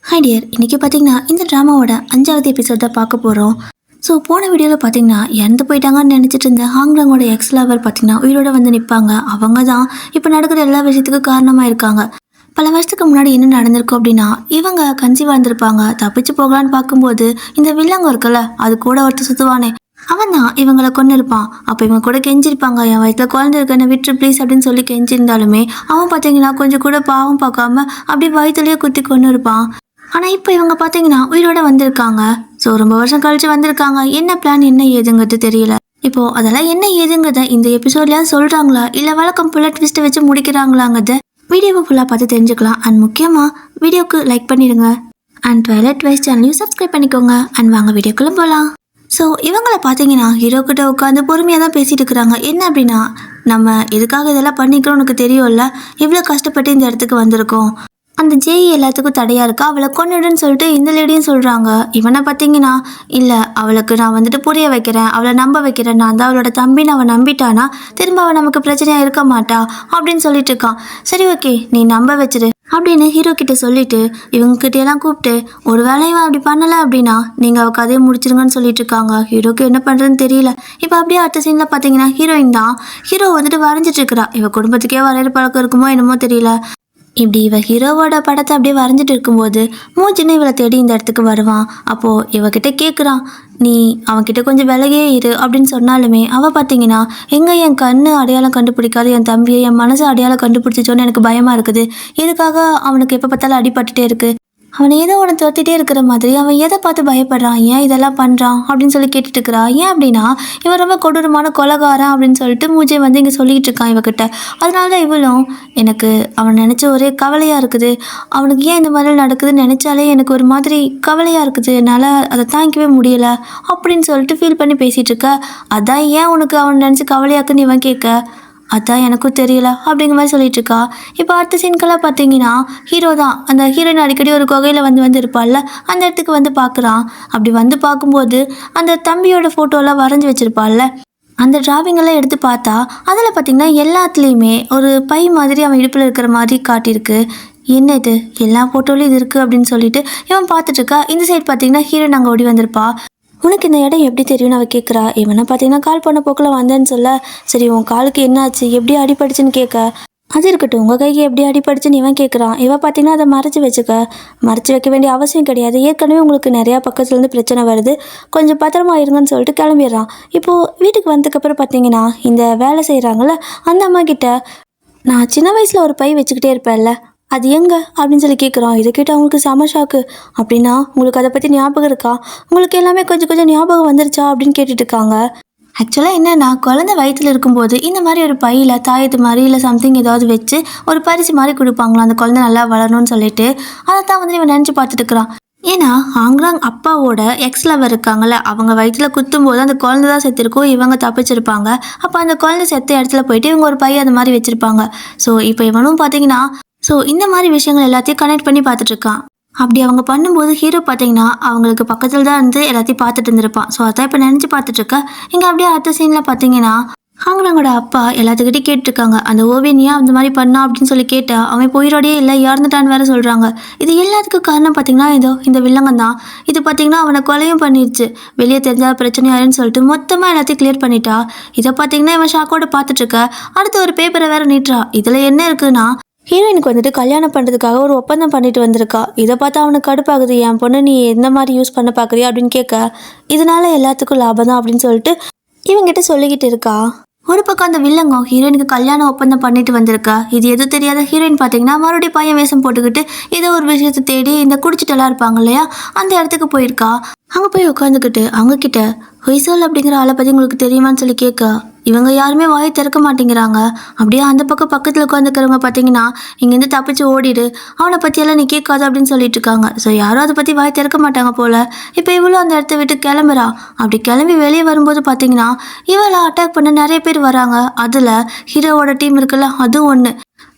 Hi dear, இன்றைக்கி பார்த்தீங்கன்னா இந்த ட்ராமாவோட 5வது எபிசோட் தான் பார்க்க போகிறோம். ஸோ போன வீடியோவில் பார்த்தீங்கன்னா இறந்து போயிட்டாங்கன்னு நினச்சிட்டு இருந்த ஹாங்லாங்கோட எக்ஸ் லவர் பார்த்தீங்கன்னா உயிரோட வந்து நிற்பாங்க. அவங்க தான் இப்போ நடக்கிற எல்லா விஷயத்துக்கும் காரணமாக இருக்காங்க. பல வருஷத்துக்கு முன்னாடி என்ன நடந்திருக்கும் அப்படின்னா, இவங்க கன்சீவ் வந்திருப்பாங்க. தப்பிச்சு போகலான்னு பார்க்கும்போது இந்த வில்லங்க இருக்குல்ல, அது கூட ஒருத்தர் சுற்றுவானே, அவன் தான் இவங்களை கொண்டு இருப்பான். அப்போ இவங்க கூட கெஞ்சிருப்பாங்க, என் வயிற்றில் குழந்தை இருக்கன்னு விட்டு ப்ளீஸ் அப்படின்னு சொல்லி கெஞ்சிருந்தாலுமே அவன் பார்த்தீங்கன்னா கொஞ்சம் கூட பாவம் பார்க்காம அப்படியே வயிற்றுலேயே குத்தி கொண்டு இருப்பான். ஆனால் இப்போ இவங்க பார்த்தீங்கன்னா உயிரோட வந்திருக்காங்க. ஸோ ரொம்ப வருஷம் கழிச்சு வந்திருக்காங்க. என்ன பிளான் என்ன ஏதுங்கிறது தெரியல. இப்போது அதெல்லாம் என்ன ஏதுங்கிறத இந்த எபிசோட்லேயாவது சொல்கிறாங்களா இல்லை வழக்கம் புள்ள ட்விஸ்ட்டை வச்சு முடிக்கிறாங்களாங்கிறத வீடியோவை ஃபுல்லாக பார்த்து தெரிஞ்சுக்கலாம். அண்ட் முக்கியமாக வீடியோக்கு லைக் பண்ணிடுங்க. அண்ட் ட்வைலைட் வைஸ் சேனலையும் சப்ஸ்கிரைப் பண்ணிக்கோங்க. அண்ட் வாங்க வீடியோக்குள்ளே போகலாம். ஸோ இவங்கள பார்த்தீங்கன்னா ஹீரோ கிட்ட உட்காந்து பொறுமையாக தான் பேசிகிட்டு இருக்கிறாங்க. என்ன அப்படின்னா, நம்ம எதுக்காக இதெல்லாம் பண்ணிக்கிறோம் உனக்கு தெரியும்ல, இவ்வளோ கஷ்டப்பட்டு இந்த இடத்துக்கு வந்திருக்கோம். அந்த ஜேஇ எல்லாத்துக்கும் தடையாக இருக்கா, அவளை கொன்னுடுன்னு சொல்லிட்டு இந்த லேடியும் சொல்கிறாங்க. இவனை பார்த்தீங்கன்னா, இல்லை அவளுக்கு நான் வந்துட்டு புரிய வைக்கிறேன், அவளை நம்ப வைக்கிறேன், நான் தான் அவளோட தம்பின்னு அவன் நம்பிட்டானா திரும்ப அவள் நமக்கு பிரச்சனையாக இருக்க மாட்டா அப்படின்னு சொல்லிட்டு இருக்கான். சரி ஓகே, நீ நம்ப வச்சிரு அப்படின்னு ஹீரோ கிட்ட சொல்லிட்டு இவங்ககிட்டயெல்லாம் கூப்பிட்டு ஒரு வேலையும் அப்படி பண்ணலை அப்படின்னா நீங்கள் அவள் கதையை முடிச்சிருங்கன்னு சொல்லிட்டு இருக்காங்க. ஹீரோக்கு என்ன பண்ணுறதுன்னு தெரியல. இப்போ அப்படியே அடுத்த சீனில் பார்த்தீங்கன்னா ஹீரோயின் தான் ஹீரோ வந்துட்டு வரைஞ்சிட்டு இருக்கிறா. இவ குடும்பத்துக்கே வரைகிற பழக்கம் இருக்குமோ என்னமோ தெரியல. இப்படி இவ ஹீரோவோட படத்தை அப்படியே வரைஞ்சிட்டு இருக்கும்போது மூஞ்சின்னு இவளை தேடி இந்த இடத்துக்கு வருவான். அப்போது இவகிட்ட கேட்குறான், நீ அவன்கிட்ட கொஞ்சம் விலகே இரு அப்படின்னு சொன்னாலுமே அவள் பார்த்தீங்கன்னா, எங்கே என் கண்ணு அடையாளம் கண்டுபிடிக்காது என் தம்பியை என் மனசு அடையாளம் கண்டுபிடிச்சிச்சோன்னு எனக்கு பயமாக இருக்குது. இதுக்காக அவனுக்கு எப்போ பார்த்தாலும் அடிபட்டுட்டே இருக்குது. அவனை ஏதோ ஒன்று துரத்திட்டே இருக்கிற மாதிரி, அவன் எதை பார்த்து பயப்படுறான், ஏன் இதெல்லாம் பண்ணுறான் அப்படின்னு சொல்லி கேட்டுட்டு இருக்கிறா. ஏன் அப்படின்னா, இவன் ரொம்ப கொடூரமான கொலகாரன் அப்படின்னு சொல்லிட்டு மூஜை வந்து இங்கே சொல்லிக்கிட்டு இருக்கான் இவகிட்ட. அதனால தான் இவளும், எனக்கு அவன் நினச்ச ஒரே கவலையாக இருக்குது, அவனுக்கு ஏன் இந்த மாதிரி நடக்குதுன்னு நினச்சாலே எனக்கு ஒரு மாதிரி கவலையாக இருக்குது, என்னால் அதை தாங்கிக்கவே முடியலை அப்படின்னு சொல்லிட்டு ஃபீல் பண்ணி பேசிகிட்டு இருக்க. அதான் ஏன் உனக்கு அவன் நினச்சி கவலையாக்குன்னு இவன் கேட்க, அதான் எனக்கும் தெரியல அப்படிங்கிற மாதிரி சொல்லிட்டு இருக்கா. இப்போ அடுத்த சீன்கெல்லாம் பார்த்தீங்கன்னா ஹீரோ தான் அந்த ஹீரோயின் அடிக்கடி ஒரு குகையில் வந்து இருப்பாள்ல, அந்த இடத்துக்கு வந்து பார்க்குறான். அப்படி வந்து பார்க்கும்போது அந்த தம்பியோட ஃபோட்டோலாம் வரைஞ்சி வச்சுருப்பாள்ல, அந்த டிராவிங்கெல்லாம் எடுத்து பார்த்தா அதில் பார்த்திங்கன்னா எல்லாத்துலேயுமே ஒரு பை மாதிரி அவன் இடுப்பில் இருக்கிற மாதிரி காட்டியிருக்கு. என்ன இது, எல்லா ஃபோட்டோலையும் இது இருக்குது அப்படின்னு சொல்லிட்டு இவன் பார்த்துட்ருக்கா. இந்த சைடு பார்த்திங்கன்னா ஹீரோயின் அங்கே ஓடி வந்திருப்பா. உனக்கு இந்த இடம் எப்படி தெரியும்னு அவள் கேட்குறா. இவனை பார்த்தீங்கன்னா கால் பண்ண போக்கில் வந்தேன்னு சொல்ல, சரி உன் காலுக்கு என்னாச்சு, எப்படி அடிபடிச்சுன்னு கேட்க, அது இருக்கட்டும் உங்கள் கைக்கு எப்படி அடிபடிச்சுன்னு இவன் கேட்குறான். இவன் பார்த்தீங்கன்னா அதை மறைச்சி வைக்க வேண்டிய அவசியம் கிடையாது, ஏற்கனவே உங்களுக்கு நிறையா பக்கத்துலேருந்து பிரச்சனை வருது, கொஞ்சம் பத்திரமா இருங்கன்னு சொல்லிட்டு கிளம்பிடுறான். இப்போது வீட்டுக்கு வந்ததுக்கப்புறம் பார்த்தீங்கன்னா இந்த வேலை செய்கிறாங்கள அந்த அம்மா கிட்ட, நான் சின்ன வயசில் ஒரு பை வச்சுக்கிட்டே இருப்பேன்ல, அது எங்கே அப்படின்னு சொல்லி கேட்குறான். இதை கேட்டால் அவங்களுக்கு செம ஷாக்கு. அப்படின்னா உங்களுக்கு அதை பற்றி ஞாபகம் இருக்கா, உங்களுக்கு எல்லாமே கொஞ்சம் கொஞ்சம் ஞாபகம் வந்துருச்சா அப்படின்னு கேட்டுட்டு இருக்காங்க. ஆக்சுவலாக என்னென்னா, குழந்தை வயிற்றில் இருக்கும்போது இந்த மாதிரி ஒரு பையில் தாயத்து மாதிரி இல்லை சம்திங் ஏதாவது வச்சு ஒரு பரிசு மாதிரி கொடுப்பாங்களாம், அந்த குழந்தை நல்லா வளரணும்னு சொல்லிட்டு. அதை தான் வந்து இவன் நினச்சி பார்த்துட்டு இருக்கிறான். ஏன்னா ஹாங்லாங் அப்பாவோட எக்ஸ் லவர் இருக்காங்கல்ல, அவங்க வயிற்றில் குத்தும்போது அந்த குழந்தை தான் செத்துருக்கும், இவங்க தப்பிச்சிருப்பாங்க. அப்போ அந்த குழந்தை செத்த இடத்துல போயிட்டு இவங்க ஒரு பை அது மாதிரி வச்சுருப்பாங்க. ஸோ இப்போ இவனும் பார்த்தீங்கன்னா இந்த மாதிரி விஷயங்கள் எல்லாத்தையும் கனெக்ட் பண்ணி பார்த்துட்ருக்கான். அப்படி அவங்க பண்ணும்போது ஹீரோ பார்த்தீங்கன்னா அவங்களுக்கு பக்கத்தில் தான் இருந்து எல்லாத்தையும் பார்த்துட்டு இருந்திருப்பான். ஸோ அதான் இப்போ நினச்சி பார்த்துட்ருக்க. இங்கே அப்படியே அடுத்த சீனில் பார்த்தீங்கன்னா ஹாங்லாங்கோட அப்பா எல்லாத்துக்கிட்டையும் கேட்டுருக்காங்க, அந்த ஓவியனியா அந்த மாதிரி பண்ணா அப்படின்னு சொல்லி கேட்டால் அவன் போயிரோடே இல்லை இறந்துட்டான்னு வேறு சொல்கிறாங்க. இது எல்லாத்துக்கும் காரணம் பார்த்தீங்கன்னா இந்த வில்லங்கம் தான். இது பார்த்தீங்கன்னா அவனை கொலையும் பண்ணிடுச்சு, வெளியே தெரிஞ்சால் பிரச்சனையாருன்னு சொல்லிட்டு மொத்தமாக எல்லாத்தையும் கிளியர் பண்ணிட்டா. இதை பார்த்தீங்கன்னா இவன் ஷாக்கோட பார்த்துட்ருக்க. அடுத்து ஒரு பேப்பரை வேறு நீட்டுறா. இதில் என்ன இருக்குன்னா, ஹீரோயினுக்கு வந்துட்டு கல்யாணம் பண்ணுறதுக்காக ஒரு ஒப்பந்தம் பண்ணிட்டு வந்திருக்கா. இதை பார்த்தா அவனுக்கு கடுப்பாகுது, என் பொண்ணு நீ எந்த மாதிரி யூஸ் பண்ண பார்க்குறியா அப்படின்னு கேட்க, இதனால எல்லாத்துக்கும் லாபம் தான் அப்படின்னு சொல்லிட்டு இவங்கிட்ட சொல்லிக்கிட்டு இருக்கா. ஒரு பக்கம் அந்த வில்லங்கம் ஹீரோயினுக்கு கல்யாணம் ஒப்பந்தம் பண்ணிட்டு வந்திருக்கா. இது எதுவும் தெரியாத ஹீரோயின் பார்த்தீங்கன்னா மறுபடியும் பையன் வேஷம் போட்டுக்கிட்டு ஏதோ ஒரு விஷயத்தை தேடி இந்த குடிச்சிட்டெல்லாம் இருப்பாங்க இல்லையா, அந்த இடத்துக்கு போயிருக்கா. அங்கே போய் உட்காந்துக்கிட்டு அவங்கக்கிட்ட ஹொய்சால் அப்படிங்கிற ஆளை பற்றி உங்களுக்கு தெரியுமான்னு சொல்லி கேட்க, இவங்க யாருமே வாயை திறக்க மாட்டேங்கிறாங்க. அப்படியே அந்த பக்கத்தில் உட்காந்துக்கிறவங்க பார்த்தீங்கன்னா, இங்கேருந்து தப்பிச்சு ஓடிடு, அவனை பற்றியெல்லாம் நீ கேட்காது அப்படின்னு சொல்லிட்டு இருக்காங்க. ஸோ யாரும் அதை பற்றி வாய் திறக்க மாட்டாங்க போல். இப்போ இவளும் அந்த இடத்த விட்டு கிளம்புறா. அப்படி கிளம்பி வெளியே வரும்போது பார்த்தீங்கன்னா இவளை அட்டாக் பண்ண நிறைய பேர் வராங்க. அதில் ஹீரோவோட டீம் இருக்குல்ல, அதுவும் ஒன்று.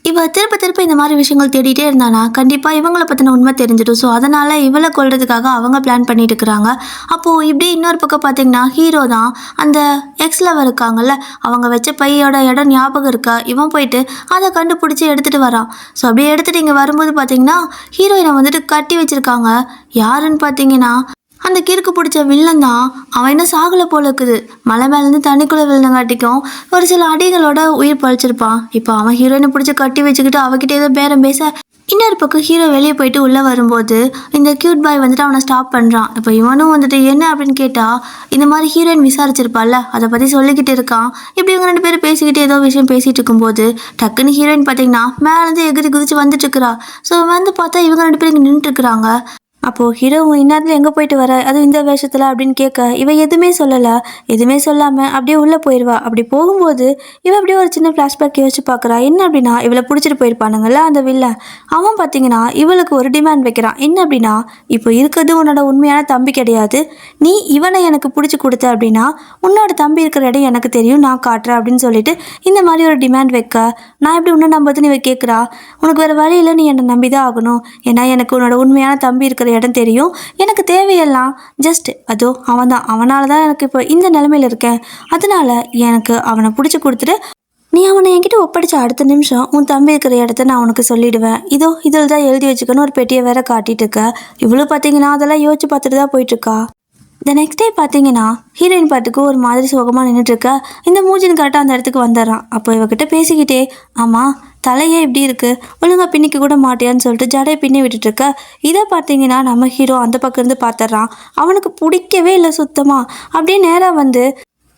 இவ திருப்ப திருப்ப இந்த மாதிரி விஷயங்கள் தேடிட்டே இருந்தானா கண்டிப்பாக இவங்களை பற்றின உண்மை தெரிஞ்சிடும். ஸோ அதனால் இவளை கொல்றதுக்காக அவங்க பிளான் பண்ணிட்டு இருக்கிறாங்க. அப்போது இப்படியே இன்னொரு பக்கம் பார்த்தீங்கன்னா ஹீரோ தான் அந்த எக்ஸ் லவர் இருக்காங்கல்ல, அவங்க வச்ச பையோட இடம் ஞாபகம் இருக்கா, இவன் போயிட்டு அதை கண்டுபிடிச்சி எடுத்துகிட்டு வரான். ஸோ அப்படியே எடுத்துகிட்டு இங்கே வரும்போது பார்த்தீங்கன்னா ஹீரோயினை வந்துட்டு கட்டி வச்சுருக்காங்க. யாருன்னு பார்த்தீங்கன்னா அந்த கிறுக்கு பிடிச்ச வில்லன் தான். அவன் இன்னும் சாகலை போல இருக்குது. மலை மேலேருந்து தண்ணிக்குள்ளே விழுந்தங்காட்டிக்கும் ஒரு சில அடிகளோட உயிர் பழிச்சிருப்பான். இப்போ அவன் ஹீரோயினை பிடிச்சி கட்டி வச்சுக்கிட்டு அவகிட்ட ஏதோ பேரம் பேச இன்னொரு பக்கம் ஹீரோ வெளியே போயிட்டு உள்ளே வரும்போது இந்த க்யூட் பாய் வந்துட்டு அவனை ஸ்டாப் பண்ணுறான். இப்போ இவனும் வந்துட்டு என்ன அப்படின்னு கேட்டால் இந்த மாதிரி ஹீரோயின் விசாரிச்சிருப்பாள்ல அதை பற்றி சொல்லிக்கிட்டு இருக்கான். இப்படி இவங்க 2 பேரும் பேசிக்கிட்டு ஏதோ விஷயம் பேசிகிட்டு இருக்கும்போது டக்குன்னு ஹீரோயின் பார்த்தீங்கன்னா மேலேருந்து எகிரி குதிச்சு வந்துட்டு இருக்கிறா. ஸோ வந்து பார்த்தா இவங்க 2 பேரும் இங்கே நின்றுட்டுருக்குறாங்க. அப்போது ஹீரோ இந்நேரத்தில் எங்கே போயிட்டு வர, அதுவும் இந்த வேஷத்தில் அப்படின்னு கேட்க இவ எதுவுமே சொல்லலை. எதுவுமே சொல்லாமல் அப்படியே உள்ளே போயிடுவா. அப்படி போகும்போது இவ அப்படியே ஒரு சின்ன ஃப்ளாஷ்பேக் யோசிச்சு பார்க்குறா. என்ன அப்படின்னா இவளை பிடிச்சிட்டு போயிருப்பானுங்கள்ல அந்த வில்ல, அவன் பார்த்தீங்கன்னா இவளுக்கு ஒரு டிமாண்ட் வைக்கிறான். என்ன அப்படின்னா இப்போ இருக்கிறது உன்னோட உண்மையான தம்பி கிடையாது, நீ இவனை எனக்கு பிடிச்சி கொடுத்த அப்படின்னா உன்னோட தம்பி இருக்கிற இடம் எனக்கு தெரியும், நான் காட்டுறேன் அப்படின்னு சொல்லிட்டு இந்த மாதிரி ஒரு டிமாண்ட் வைக்க நான் எப்படி உன்னை நம்புறதுன்னு இவ கேட்குறா. உனக்கு வேறு வழி இல்லை, நீ என்னை நம்பி தான் ஆகணும். ஏன்னா எனக்கு உன்னோட உண்மையான தம்பி இருக்கிற இடம் தெரியும், எனக்கு தேவையெல்லாம் ஜஸ்ட் அதோ அவன் தான், அவனால தான் எனக்கு இப்போ இந்த நிலைமையில் இருக்கேன். அதனால எனக்கு அவனை பிடிச்சி கொடுத்துட்டு நீ அவனை என்கிட்ட ஒப்படைச்ச அடுத்த நிமிஷம் உன் தம்பி இருக்கிற இடத்த நான் உனக்கு சொல்லிடுவேன். இதோ இதில் தான் எழுதி வச்சுக்கணும் ஒரு பெட்டியை வேற காட்டிட்டு இருக்க. இவ்வளோ பார்த்தீங்கன்னா அதெல்லாம் யோசிச்சு பார்த்துட்டு தான் போயிட்டுருக்கா. த நெக்ஸ்ட் டே பார்த்தீங்கன்னா ஹீரோயின் பாட்டுக்கு ஒரு மாதிரி சோகமாக நின்றுட்டுருக்க. இந்த மூஜின் கரெக்டாக அந்த இடத்துக்கு வந்துடுறான். அப்போ இவகிட்ட பேசிக்கிட்டே ஆமாம் தலையே இப்படி இருக்குது, ஒழுங்காக பின்னிக்க கூட மாட்டியான்னு சொல்லிட்டு ஜடையை பின்னி விட்டுட்டுருக்க. இதை பார்த்தீங்கன்னா நம்ம ஹீரோ அந்த பக்கம் இருந்து பார்த்துட்றான். அவனுக்கு பிடிக்கவே இல்லை சுத்தமாக. அப்படியே நேராக வந்து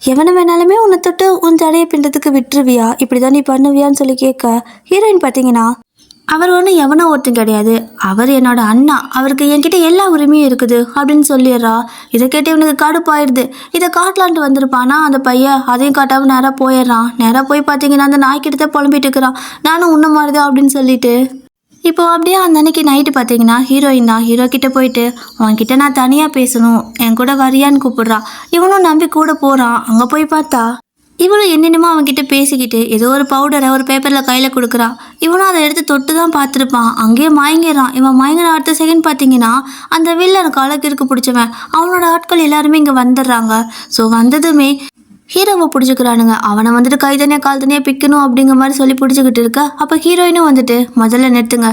எவனை வேணாலுமே உன்னை தொட்டு உன் ஜடையை பின்றதுக்கு விட்டுருவியா, இப்படி தான் நீ பண்ணுவியான்னு சொல்லி கேட்க ஹீரோயின் பார்த்தீங்கன்னா அவர் ஒன்றும் எவனோ ஒருத்தன் கிடையாது, அவர் என்னோட அண்ணா, அவருக்கு என்கிட்ட எல்லா உரிமையும் இருக்குது அப்படின்னு சொல்லிடுறா. இதை கேட்டு இவனுக்கு கடுப்பாயிடுது. இதை காட்டலான்ட்டு வந்திருப்பானா அந்த பையன், அதையும் காட்டாமல் நேராக போயிடுறான். நேராக போய் பார்த்தீங்கன்னா அந்த நாய்க்கிட்ட புலம்பிட்டு இருக்கிறான், நானும் உன்ன மாதிரிதான் அப்படின்னு சொல்லிட்டு. இப்போ அப்படியே அந்த அன்னைக்கு நைட்டு பார்த்தீங்கன்னா ஹீரோயின் தான் ஹீரோ கிட்ட போயிட்டு அவன்கிட்ட நான் தனியாக பேசணும், என் கூட வரியான்னு கூப்பிடுறா. இவனும் நம்பி கூட போகிறான். அங்கே போய் பார்த்தா இவனும் என்னென்னமோ அவன்கிட்ட பேசிக்கிட்டு ஏதோ ஒரு பவுடரை ஒரு பேப்பரில் கையில் கொடுக்குறா. இவனும் அதை எடுத்து தொட்டு தான் பார்த்துருப்பான். அங்கேயே மயங்கிடுறான். இவன் மயங்கிற அடுத்த செகண்ட் பார்த்தீங்கன்னா அந்த வில்லன் காலக்கிற்கு பிடிச்சவன் அவனோட ஆட்கள் எல்லாருமே இங்கே வந்துடுறாங்க. ஸோ வந்ததுமே ஹீரோவை பிடிச்சிக்கிறானுங்க. அவனை வந்துட்டு கை தனியாக கால் தனியாக பிக்கணும் அப்படிங்கிற மாதிரி சொல்லி பிடிச்சிக்கிட்டு இருக்க. அப்போ ஹீரோயினும் வந்துட்டு முதல்ல நிறுத்துங்க,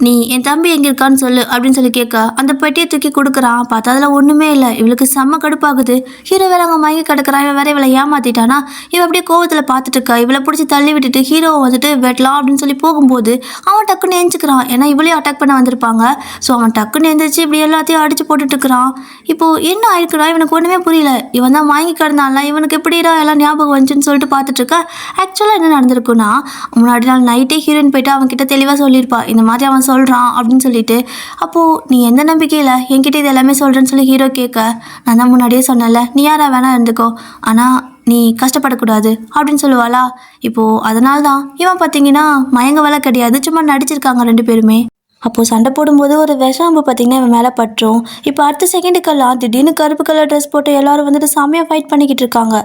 நீ என் தம்பி எங்கே இருக்கான்னு சொல்லு அப்படின்னு சொல்லி கேட்க அந்த பெட்டியை தூக்கி கொடுக்குறான். பார்த்தா அதில் ஒன்றுமே இல்லை. இவளுக்கு செம்ம கடுப்பாகுது. ஹீரோ வேற அவங்க மயங்கி கிடக்குறான். இவன் வேற இவளை ஏமாத்திட்டானா. இவன் அப்படியே கோவத்தில் பார்த்துட்டு இருக்கா. இவளை பிடிச்சி தள்ளி விட்டுட்டு ஹீரோவை வந்துட்டு வெட்டலாம் அப்படின்னு சொல்லி போகும்போது அவன் டக்குன்னு எழுஞ்சிக்கிறான். ஏன்னா இவளையும் அட்டாக் பண்ண வந்திருப்பாங்க. ஸோ அவன் டக்குன்னு எழுந்திரிச்சு இப்படி எல்லாத்தையும் அடிச்சு போட்டுட்டு இருக்கிறான். இப்போது என்ன ஆயிருக்குடா இவனுக்கு ஒன்றுமே புரியல. இவன் தான் வாங்கி கிடந்தான்ல, இவனுக்கு எப்படிடா எல்லாம் ஞாபகம் வந்துச்சுன்னு சொல்லிட்டு பார்த்துட்டு இருக்க. ஆக்சுவலாக என்ன நடந்திருக்குன்னா முன்னாடி நாள் நைட்டே ஹீரோயின் போயிட்டு அவன் கிட்ட தெளிவாக சொல்லியிருப்பா, இந்த மாதிரி அவன் சொல்கிறான் அப்படின்னு சொல்லிட்டு. அப்போது நீ எந்த நம்பிக்கையில் என்கிட்ட இது எல்லாமே சொல்கிறேன்னு சொல்லி ஹீரோ கேட்க நான் தான் முன்னாடியே சொன்னல, நீ யாரா வேணா இருந்துக்கோ, ஆனால் நீ கஷ்டப்படக்கூடாது அப்படின்னு சொல்லுவாளா. இப்போது அதனால தான் இவன் பார்த்தீங்கன்னா மயங்க வேலை கிடையாது, சும்மா நடிச்சிருக்காங்க 2 பேருமே. அப்போது சண்டை போடும்போது ஒரு விஷாம்பு பார்த்தீங்கன்னா இவன் மேலே பற்றும். இப்போ அடுத்த செகண்டுக்கெல்லாம் திடீர்னு கருப்பு கலர் ட்ரெஸ் போட்டு எல்லாரும் வந்துட்டு செம்மையாக ஃபைட் பண்ணிக்கிட்டு இருக்காங்க.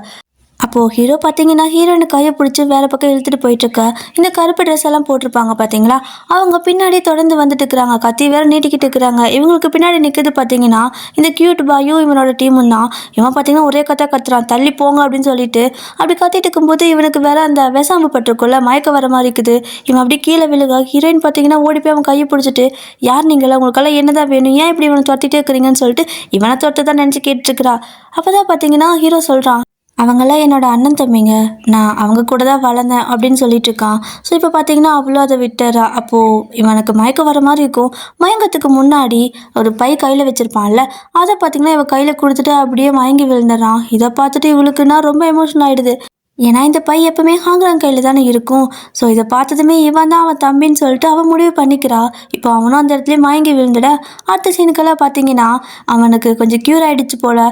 அப்போது ஹீரோ பார்த்தீங்கன்னா ஹீரோயின் கையை பிடிச்சி வேறு பக்கம் இழுத்துட்டு போயிட்டுருக்க. இந்த கருப்பு ட்ரெஸ் எல்லாம் போட்டிருப்பாங்க பார்த்தீங்களா, அவங்க பின்னாடி தொடர்ந்து வந்துட்டு இருக்கிறாங்க. கத்தி வேறு நீட்டிக்கிட்டு இருக்கிறாங்க. இவங்களுக்கு பின்னாடி நிற்கிறது பார்த்தீங்கன்னா இந்த க்யூட் பாயும் இவனோட டீமும் தான். இவன் பார்த்தீங்கன்னா ஒரே கத்துறான், தள்ளி போங்க அப்படின்னு சொல்லிட்டு. அப்படி கத்திட்டு இருக்கும்போது இவனுக்கு வேற அந்த விஷாம்பு பட்டிருக்குள்ள மயக்க வர மாதிரி இருக்குது. இவன் அப்படி கீழே விழுக ஹீரோயின் பார்த்தீங்கன்னா ஓடி போய் அவன் கையை பிடிச்சிட்டு யார் நீங்களா, உங்களுக்கெல்லாம் என்னதான் வேணும், ஏன் இப்படி இவனை தொட்டிகிட்டே இருக்கிறீங்கன்னு சொல்லிட்டு இவனை தொட்டு தான் நினச்சி கேட்டுருக்கிறா. அப்போ தான் பார்த்தீங்கன்னா ஹீரோ சொல்கிறான், அவங்களாம் என்னோட அண்ணன் தம்பிங்க, நான் அவங்க கூட தான் வளர்ந்தேன் அப்படின்னு சொல்லிட்டு இருக்கான். ஸோ இப்போ பார்த்தீங்கன்னா அவ்வளோ அதை விட்டுறா. அப்போது இவனுக்கு மயக்கம் வர மாதிரி இருக்கும். மயங்கத்துக்கு முன்னாடி ஒரு பை கையில் வச்சுருப்பான்ல, அதை பார்த்தீங்கன்னா இவன் கையில் கொடுத்துட்டு அப்படியே மயங்கி விழுந்துடுறான். இதை பார்த்துட்டு இவளுக்குன்னா ரொம்ப எமோஷனல் ஆகிடுது. ஏன்னா இந்த பை எப்பவுமே ஹாங்ராங் கையில் தானே இருக்கும். ஸோ இதை பார்த்ததுமே இவன் தான் அவன் தம்பின்னு சொல்லிட்டு அவன் முடிவு பண்ணிக்கிறா. இப்போ அவனும் அந்த இடத்துலேயே மயங்கி விழுந்துட. அடுத்த சீனுக்கெல்லாம் பார்த்தீங்கன்னா அவனுக்கு கொஞ்சம் க்யூர் ஆகிடுச்சு போல்.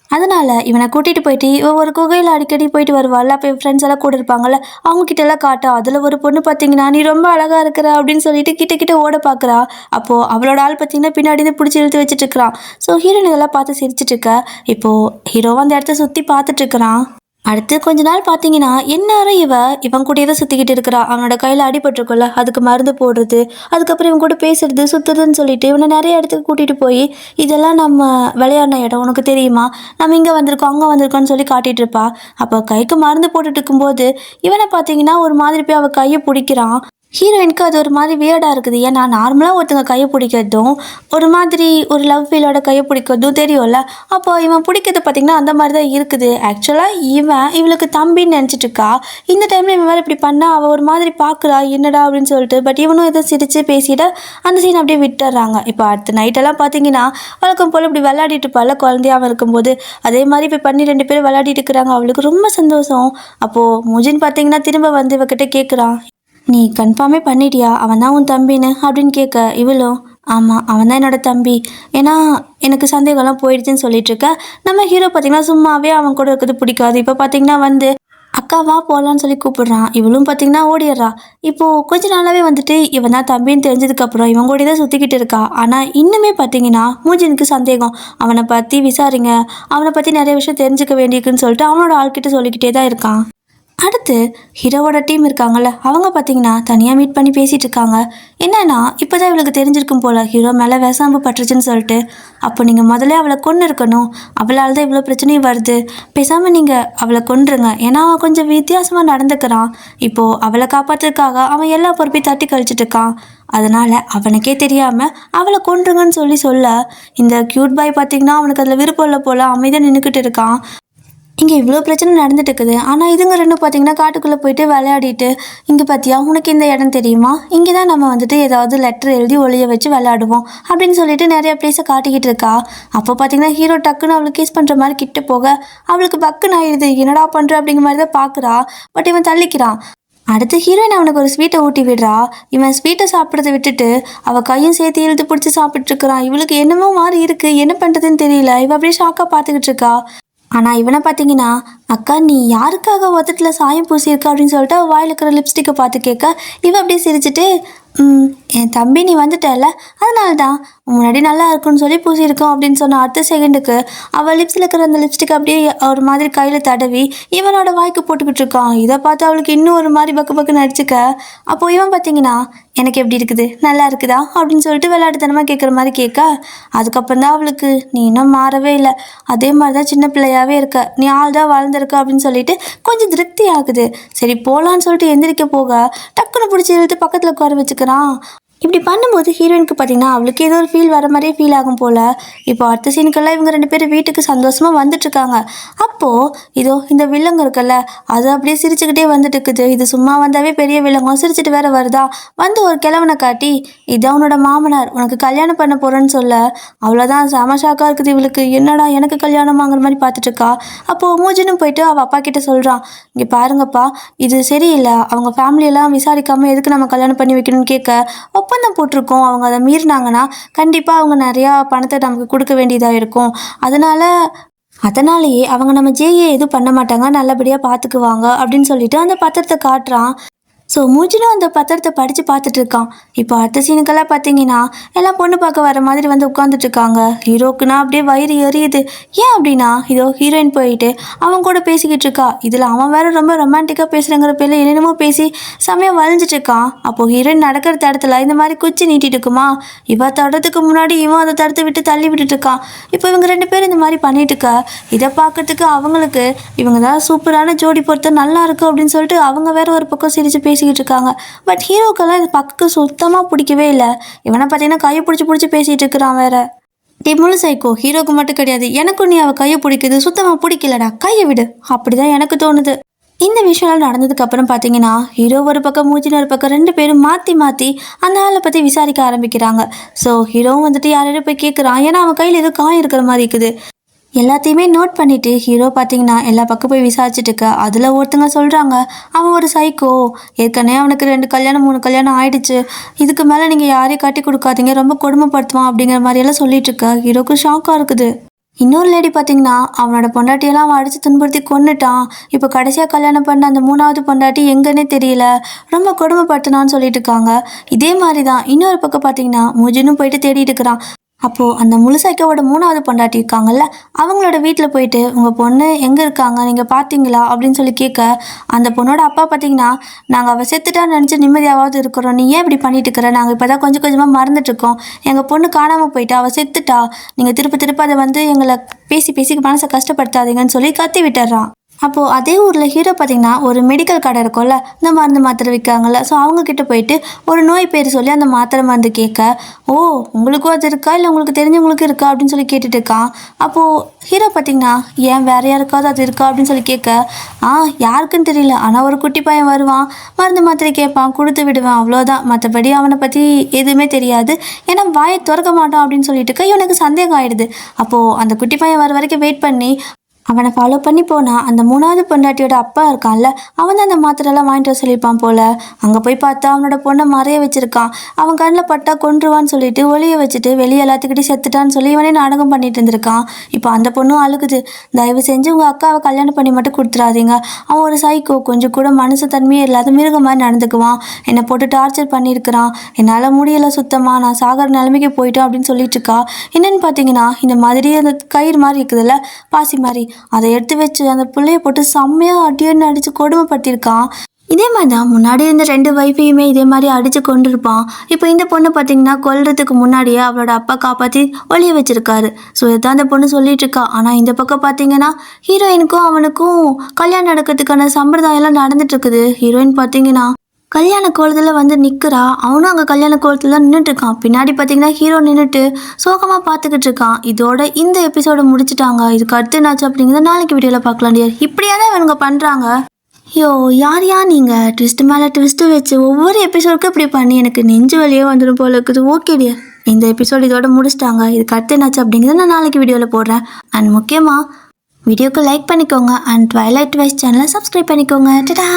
அதனால் இவனை கூட்டிகிட்டு போயிட்டு இவன் ஒரு குகையில் அடிக்கடி போயிட்டு வருவாள். அப்போ என் ஃப்ரெண்ட்ஸ் எல்லாம் கூட இருப்பாங்கள்ல, அவங்கக்கிட்டெல்லாம் காட்டா. அதில் ஒரு பொண்ணு பார்த்தீங்கன்னா நீ ரொம்ப அழகாக இருக்கிற அப்படின்னு சொல்லிட்டு கிட்ட ஓட பார்க்குறா. அப்போது அவளோட ஆள் பார்த்தீங்கன்னா பின்னாடி இருந்து பிடிச்சி இழுத்து வச்சுட்டு இருக்கிறான். ஸோ ஹீரோயின் இதெல்லாம் பார்த்து சிரிச்சிட்டு இருக்க. இப்போது ஹீரோவாக அந்த இடத்த சுற்றி பார்த்துட்ருக்கிறான். அடுத்து கொஞ்ச நாள் பார்த்தீங்கன்னா, எந்நேரம் இவன் கூடயே தான் சுத்திக்கிட்டு இருக்கிறா. அவனோட கையில அடிபட்டுருக்குல்ல, அதுக்கு மருந்து போடுறது, அதுக்கப்புறம் இவன் கூட பேசுறது, சுத்துறதுன்னு சொல்லிட்டு இவன நெறைய இடத்துக்கு கூட்டிட்டு போய், இதெல்லாம் நம்ம விளையாடின இடம் உனக்கு தெரியுமா? நம்ம இங்க வந்திருக்கோம், அங்க வந்திருக்கோம்னு சொல்லி காட்டிட்டு இருப்பா. அப்போ கைக்கு மருந்து போட்டுட்டு இருக்கும்போது, இவன பார்த்தீங்கன்னா ஒரு மாதிரி போய் அவ கைய புடிக்கிறான். ஹீரோயினுக்கு அது ஒரு மாதிரி வியர்டா இருக்குது. ஏன்னா நார்மலாக ஒருத்தங்க கையை பிடிக்கிறதும் ஒரு மாதிரி ஒரு லவ் ஃபீலோட கையை பிடிக்கிறதும் தெரியும்ல. அப்போ இவன் பிடிக்கிறது பார்த்தீங்கன்னா அந்த மாதிரி தான் இருக்குது. ஆக்சுவலாக இவளுக்கு தம்பின்னு நினச்சிட்டு இருக்கா. இந்த டைமில் இவன் வேறு இப்படி பண்ணா அவள் ஒரு மாதிரி பார்க்குறா என்னடா அப்படின்னு சொல்லிட்டு. பட் இவனும் இதை சிரித்து பேசிட்டு அந்த சீன் அப்படியே விட்டுறாங்க. இப்போ அடுத்த நைட்டெல்லாம் பார்த்தீங்கன்னா வழக்கம் போல் இப்படி விளையாடிட்டு இருப்பாள் குழந்தையாகவும் இருக்கும்போது. அதே மாதிரி இப்போ பண்ணி 2 பேரும் விளையாடிட்டு இருக்கிறாங்க. அவளுக்கு ரொம்ப சந்தோஷம். அப்போது முஜின் பார்த்தீங்கன்னா திரும்ப வந்து இவகிட்ட கேட்குறான், நீ கன்ஃபார்மே பண்ணிட்டியா அவன் தான் உன் தம்பின்னு அப்படின்னு கேட்க, இவளும் ஆமாம் அவன் தான் என்னோட தம்பி, ஏன்னா எனக்கு சந்தேகம்லாம் போயிடுச்சுன்னு சொல்லிட்டு இருக்க. நம்ம ஹீரோ பார்த்தீங்கன்னா சும்மாவே அவன் கூட இருக்கிறது பிடிக்காது. இப்போ பார்த்தீங்கன்னா வந்து அக்கா வா போகலான்னு சொல்லி கூப்பிடுறான். இவளும் பார்த்தீங்கன்னா ஓடிடுறா. இப்போது கொஞ்ச நாளாகவே வந்துட்டு இவன் தான் தம்பின்னு தெரிஞ்சதுக்கப்புறம் இவன் கூட தான் சுற்றிக்கிட்டு இருக்கா. ஆனால் இன்னுமே பார்த்தீங்கன்னா மூஜினுக்கு சந்தேகம். அவனை பற்றி விசாரிங்க, அவனை பற்றி நிறைய விஷயம் தெரிஞ்சுக்க வேண்டியிருக்குன்னு சொல்லிட்டு அவனோட ஆள்கிட்ட சொல்லிக்கிட்டே தான் இருக்கான். அடுத்து ஹீரோவோட டீம் இருக்காங்கல்ல, அவங்க பார்த்தீங்கன்னா தனியாக மீட் பண்ணி பேசிகிட்டு இருக்காங்க. என்னன்னா இப்போ தான் இவளுக்கு தெரிஞ்சிருக்கும் போல் ஹீரோ மேலே விஷாம்பு பட்டுருச்சுன்னு சொல்லிட்டு. அப்போ நீங்கள் முதல்ல அவளை கொன்று இருக்கணும், அவளால் தான் இவ்வளோ பிரச்சனையும் வருது. பேசாமல் நீங்கள் அவளை கொன்றுங்க, ஏன்னா அவன் கொஞ்சம் வித்தியாசமாக நடந்துக்கிறான். இப்போது அவளை காப்பாற்றுறதுக்காக அவன் எல்லா பொறுப்பையும் தட்டி கழிச்சிட்டு இருக்கான். அதனால் அவனுக்கே தெரியாமல் அவளை கொன்றுங்கன்னு சொல்ல இந்த க்யூட் பாய் பார்த்தீங்கன்னா அவனுக்கு அதில் விருப்பம் இல்லை போல் அமைதியாக நின்றுக்கிட்டு இருக்கான். இங்கே இவ்வளோ பிரச்சனை நடந்துட்டு இருக்குது. ஆனால் இதுங்க ரெண்டும் பார்த்தீங்கன்னா காட்டுக்குள்ளே போயிட்டு விளையாடிட்டு, இங்கே பார்த்தியா உனக்கு இந்த இடம் தெரியுமா, இங்கே தான் நம்ம வந்துட்டு ஏதாவது லெட்டர் எழுதி ஒளிய வச்சு விளையாடுவோம் அப்படின்னு சொல்லிட்டு நிறைய பிளேஸை காட்டிக்கிட்டு இருக்கா. அப்போ பார்த்தீங்கன்னா ஹீரோ டக்குன்னு அவளுக்கு கேஸ் பண்ணுற மாதிரி கிட்ட போக அவளுக்கு பக்குன்னு ஆயிடுது. என்னடா பண்ணுற அப்படிங்கிற மாதிரி தான் பார்க்குறா. பட் இவன் தள்ளிக்கிறான். அடுத்து ஹீரோயின் அவனுக்கு ஒரு ஸ்வீட்டை ஊட்டி விடுறா. இவன் ஸ்வீட்டை சாப்பிட்றத விட்டுட்டு அவள் கையும் சேர்த்து இழுத்து பிடிச்சி சாப்பிட்ருக்குறான். இவளுக்கு என்னமோ மாதிரி இருக்குது, என்ன பண்ணுறதுன்னு தெரியல. இவள் அப்படியே ஷாக்காக பார்த்துக்கிட்டு இருக்கா. ஆனால் இவனை பார்த்தீங்கன்னா, அக்கா நீ யாருக்காக உதட்டில் சாயம் பூசியிருக்க அப்படின்னு சொல்லிட்டு அவள் வாயில் இருக்கிற லிப்ஸ்டிக்கை பார்த்து கேட்க, இவன் அப்படியே சிரிச்சிட்டு என் தம்பி நீ வந்துட்டல, அதனால தான் முன்னாடி நல்லா இருக்குன்னு சொல்லி பூசியிருக்கோம் அப்படின்னு சொன்ன அடுத்த செகண்டுக்கு அவள் லிப்ஸில் இருக்கிற அந்த லிப்ஸ்டிக் அப்படியே ஒரு மாதிரி கையில் தடவி இவனோட வாய்க்கு போட்டுக்கிட்டு இருக்கான். இதை பார்த்து அவளுக்கு இன்னும் ஒரு மாதிரி பக்கு பக்குன்னு அடிச்சுக்க. அப்போது இவன் பார்த்தீங்கன்னா எனக்கு எப்படி இருக்குது, நல்லா இருக்குதா அப்படின்னு சொல்லிட்டு விளையாட்டுத்தனமாக கேட்குற மாதிரி கேட்க, அதுக்கப்புறம் தான் அவளுக்கு நீ இன்னும் மாறவே இல்லை, அதே மாதிரி தான் சின்ன பிள்ளையாகவே இருக்க, நீ ஆள் தான் வளர்ந்துருக்க அப்படின்னு சொல்லிட்டு கொஞ்சம் திருப்தி ஆகுது. சரி போகலான்னு சொல்லிட்டு எந்திரிக்க போக டக்குன்னு பிடிச்சி இழுத்து பக்கத்தில் உட்கார வச்சுக்கிறான். இப்படி பண்ணும்போது ஹீரோயினுக்கு பார்த்தீங்கன்னா அவளுக்கு ஏதோ ஒரு ஃபீல் வர மாதிரியே ஃபீல் ஆகும் போல். இப்போ அடுத்த சீனுக்கெல்லாம் இவங்க 2 பேரும் வீட்டுக்கு சந்தோஷமாக வந்துட்டுருக்காங்க. அப்போது இதோ இந்த வில்லங்க இருக்குல்ல, அது அப்படியே சிரிச்சுக்கிட்டே வந்துட்டு இருக்குது. இது சும்மா வந்தாவே பெரிய வில்லங்கம் சிரிச்சுட்டு வேற வருதா. வந்து ஒரு கிழவனை காட்டி இதான் உன்னோட மாமனார், உனக்கு கல்யாணம் பண்ண போகிறேன்னு சொல்ல, அவ்வளோதான் செம ஷாக்காக இருக்குது இவளுக்கு. என்னடா எனக்கு கல்யாணமாங்கிற மாதிரி பார்த்துட்ருக்கா. அப்போது மூஜினும் போயிட்டு அவள் அப்பா கிட்ட சொல்கிறான், இங்கே பாருங்கப்பா இது சரியில்லை, அவங்க ஃபேமிலியெல்லாம் விசாரிக்காமல் எதுக்கு நம்ம கல்யாணம் பண்ணி வைக்கணும்னு கேட்க, ஒப்பந்தம் போட்டிருக்கோம், அவங்க அதை மீறினாங்கன்னா கண்டிப்பாக அவங்க நிறையா பணத்தை நமக்கு கொடுக்க வேண்டியதாக இருக்கும், அதனாலேயே அவங்க நம்ம ஜேஏ எதுவும் பண்ண மாட்டாங்க, நல்லபடியாக பார்த்துக்குவாங்க அப்படின்னு சொல்லிட்டு அந்த பத்திரத்தை காட்டுறான். ஸோ மூஜினும் அந்த பத்திரத்தை படித்து பார்த்துட்டு இருக்கான். இப்போ அடுத்த சீனுக்கெல்லாம் பார்த்தீங்கன்னா எல்லாம் பொண்ணு பார்க்க வர மாதிரி வந்து உட்காந்துட்டு இருக்காங்க. ஹீரோக்குன்னா அப்படியே வயிறு எரியுது. ஏன் அப்படின்னா இதோ ஹீரோயின் போயிட்டு அவன் கூட பேசிக்கிட்டு இருக்கா. இதில் அவன் வேற ரொம்ப ரொமான்டிக்காக பேசுகிறங்கிற பேரில் என்னென்னமோ பேசி செம்மையாக வளைஞ்சிட்டு இருக்கான். அப்போது ஹீரோயின் நடக்கிற இடத்துல இந்த மாதிரி குச்சி நீட்டிட்டு இருக்குமா, இவ தடுறதுக்கு முன்னாடி இவன் அதை தடுத்து விட்டு தள்ளி விட்டுட்டு இருக்கான். இப்போ இவங்க 2 பேரும் இந்த மாதிரி பண்ணிட்டு இருக்கா. இதை பார்க்கறதுக்கு அவங்களுக்கு இவங்க தான் சூப்பரான ஜோடி பொறுத்த நல்லா இருக்கும் அப்படின்னு சொல்லிட்டு அவங்க வேற ஒரு பக்கம் சிரிச்சு பேசிக்கிட்டு இருக்காங்க. பட் ஹீரோக்கெல்லாம் இது பக்கம் சுத்தமாக பிடிக்கவே இல்லை. இவனை பார்த்தீங்கன்னா கையை பிடிச்சி பேசிகிட்டு இருக்கிறான் வேற. டே முழு சைக்கோ, ஹீரோக்கு மட்டும் கிடையாது, எனக்கும் நீ அவள் கையை பிடிக்குது சுத்தமாக பிடிக்கலடா, கையை விடு, அப்படிதான் எனக்கு தோணுது. இந்த விஷயம் நடந்ததுக்கு அப்புறம் பார்த்தீங்கன்னா ஹீரோ ஒரு பக்கம் மூச்சின்னு ஒரு பக்கம் 2 பேரும் மாற்றி அந்த ஆளை பற்றி விசாரிக்க ஆரம்பிக்கிறாங்க. ஸோ ஹீரோவும் வந்துட்டு யாரையும் போய் கேட்குறான். ஏன்னா அவன் கையில் ஏதோ காயம் இருக்கிற மாதிரி இருக்குது. எல்லாத்தையுமே நோட் பண்ணிவிட்டு ஹீரோ பார்த்தீங்கன்னா எல்லா பக்கம் போய் விசாரிச்சுட்டு இருக்க. அதில் ஒருத்தங்க சொல்கிறாங்க அவன் ஒரு சைக்கோ, ஏற்கனவே அவனுக்கு 2 கல்யாணம் 3 கல்யாணம் ஆயிடுச்சு, இதுக்கு மேலே நீங்கள் யாரையும் கட்டி கொடுக்காதீங்க, ரொம்ப கொடுமைப்படுத்துவான் அப்படிங்கிற மாதிரியெல்லாம் சொல்லிட்டு இருக்க. ஹீரோக்கு ஷாக்காக இருக்குது. இன்னொரு லேடி பார்த்தீங்கன்னா அவனோட பொண்டாட்டியெல்லாம் அவன் அடித்து துன்புறுத்தி கொன்னுட்டான். இப்போ கடைசியாக கல்யாணம் பண்ண அந்த 3வது பொண்டாட்டி எங்கன்னே தெரியல, ரொம்ப கொடுமைப்படுத்தினான்னு சொல்லிட்டு இருக்காங்க. இதே மாதிரி தான் இன்னொரு பக்கம் பார்த்தீங்கன்னா மூஜினும் போயிட்டு தேடிட்டு இருக்கிறான். அப்போது அந்த முழுசைக்காவோட 3வது பொண்டாட்டி இருக்காங்கல்ல, அவங்களோட வீட்டில் போயிட்டு உங்கள் பொண்ணு எங்கே இருக்காங்க நீங்கள் பார்த்தீங்களா அப்படின்னு சொல்லி கேட்க, அந்த பொண்ணோட அப்பா பார்த்தீங்கன்னா, நாங்கள் அவள் செத்துட்டான்னு நினச்சி நிம்மதியாவது இருக்கிறோம், நீ ஏன் இப்படி பண்ணிட்டு இருக்கிற, நாங்கள் இப்போ தான் கொஞ்சம் கொஞ்சமாக மறந்துட்டுருக்கோம், எங்கள் பொண்ணு காணாமல் போயிட்டா, அவள் செத்துட்டா, நீங்கள் திருப்ப அதை வந்து எங்களை பேசி பேசி மனசை கஷ்டப்படுத்தாதீங்கன்னு சொல்லி கத்தி விட்டுறான். அப்போது அதே ஊரில் ஹீரோ பார்த்திங்கன்னா ஒரு மெடிக்கல் கடை இருக்கும்ல, இந்த மருந்து மாத்திரை விற்காங்கல்ல, ஸோ அவங்கக்கிட்ட போயிட்டு ஒரு நோய் பேர் சொல்லி அந்த மாத்திரை மருந்து கேட்க, ஓ உங்களுக்கும் அது இருக்கா இல்லை உங்களுக்கு தெரிஞ்சவங்களுக்கு இருக்கா அப்படின்னு சொல்லி கேட்டுட்டு இருக்கான். அப்போது ஹீரோ பார்த்திங்கன்னா ஏன் வேறு யாருக்காவது அது இருக்கா அப்படின்னு சொல்லி கேட்க, யாருக்குன்னு தெரியல, ஆனால் ஒரு குட்டி பையன் வருவான், மருந்து மாத்திரை கேட்பான், கொடுத்து விடுவேன், அவ்வளோதான், மற்றபடி அவனை பற்றி எதுவுமே தெரியாது, ஏன்னா வாயை திறக்க மாட்டான் அப்படின்னு சொல்லிட்டு இருக்க. இவனுக்கு சந்தேகம் ஆகிடுது. அப்போது அந்த குட்டி பையன் வர வரைக்கும் வெயிட் பண்ணி அவனை ஃபாலோ பண்ணி போனால் அந்த 3வது பொண்டாட்டியோட அப்பா இருக்கான்ல, அவன் தான் அந்த மாத்திரைலாம் வாங்கிட்டு வர சொல்லியிருப்பான் போல். அங்கே போய் பார்த்தா அவனோட பொண்ணை மறைய வச்சுருக்கான். அவன் கண்ணில் பட்டா கொன்றுவான்னு சொல்லிட்டு ஒளிய வச்சுட்டு வெளியே எல்லாத்துக்கிட்டையும் செத்துட்டான்னு சொல்லி இவனே நாடகம் பண்ணிட்டு இருந்திருக்கான். இப்போ அந்த பொண்ணும் அழுகுது, தயவு செஞ்சு உங்கள் அக்காவை கல்யாணம் பண்ணி மட்டும் கொடுத்துடாதீங்க, அவன் ஒரு சைக்கோ, கொஞ்சம் கூட மனசு தன்மையே இல்லாத மிருகம் மாதிரி நடந்துக்குவான், என்னை போட்டு டார்ச்சர் பண்ணியிருக்கிறான், என்னால் முடியலை சுத்தமாக, நான் சாகர நிலைமைக்கு போயிட்டோம் அப்படின்னு சொல்லிட்டு இருக்கா. என்னென்னு பார்த்தீங்கன்னா இந்த மாதிரி அந்த கயிறு மாதிரி இருக்குதுல்ல, பாசி மாதிரி, அதை எடுத்து வச்சு அந்த பிள்ளைய போட்டு செம்மையாக அடியன்னு அடித்து கொடுமைப்படுத்தியிருக்கான். இதே மாதிரி தான் முன்னாடி இந்த 2 வைஃபையுமே இதே மாதிரி அடித்து கொண்டிருப்பான். இப்போ இந்த பொண்ணு பார்த்தீங்கன்னா கொல்றதுக்கு முன்னாடியே அவளோட அப்பா காப்பாற்றி ஒளிய வச்சிருக்காரு. ஸோ இதுதான் அந்த பொண்ணு சொல்லிட்டு இருக்கா. ஆனால் இந்த பக்கம் பார்த்தீங்கன்னா ஹீரோயினுக்கும் அவனுக்கும் கல்யாணம் நடக்கிறதுக்கான சம்பிரதாயம்லாம் நடந்துட்டு இருக்குது. ஹீரோயின் பார்த்தீங்கன்னா கல்யாண கோலத்தில் வந்து நிற்கிறா, அவனும் அங்கே கல்யாண கோலத்தில் தான் நின்றுட்டுருக்கான். பின்னாடி பார்த்தீங்கன்னா ஹீரோ நின்றுட்டு சோகமாக பார்த்துக்கிட்டு இருக்கான். இதோட இந்த எபிசோடை முடிச்சுட்டாங்க. இதுக்கு அடுத்து என்னாச்சு அப்படிங்கிறத நாளைக்கு வீடியோவில் பார்க்கலாம் டியர். இப்படியே தான் இவங்க பண்ணுறாங்க. யார் நீங்கள் ட்விஸ்ட் மேலே ட்விஸ்ட்டு வச்சு ஒவ்வொரு எபிசோடுக்கும் இப்படி பண்ணி எனக்கு நெஞ்சு வலியே வந்துடும் போல இருக்குது. ஓகே டியர், இந்த எபிசோடு இதோட முடிச்சிட்டாங்க. இதுக்கு அடுத்து என்னாச்சு அப்படிங்கிறத நான் நாளைக்கு வீடியோவில் போடுறேன். அண்ட் முக்கியமாக வீடியோக்கு லைக் பண்ணிக்கோங்க அண்ட் ட்வைலைட் வைஸ் சேனலை சப்ஸ்கிரைப் பண்ணிக்கோங்க. டடா.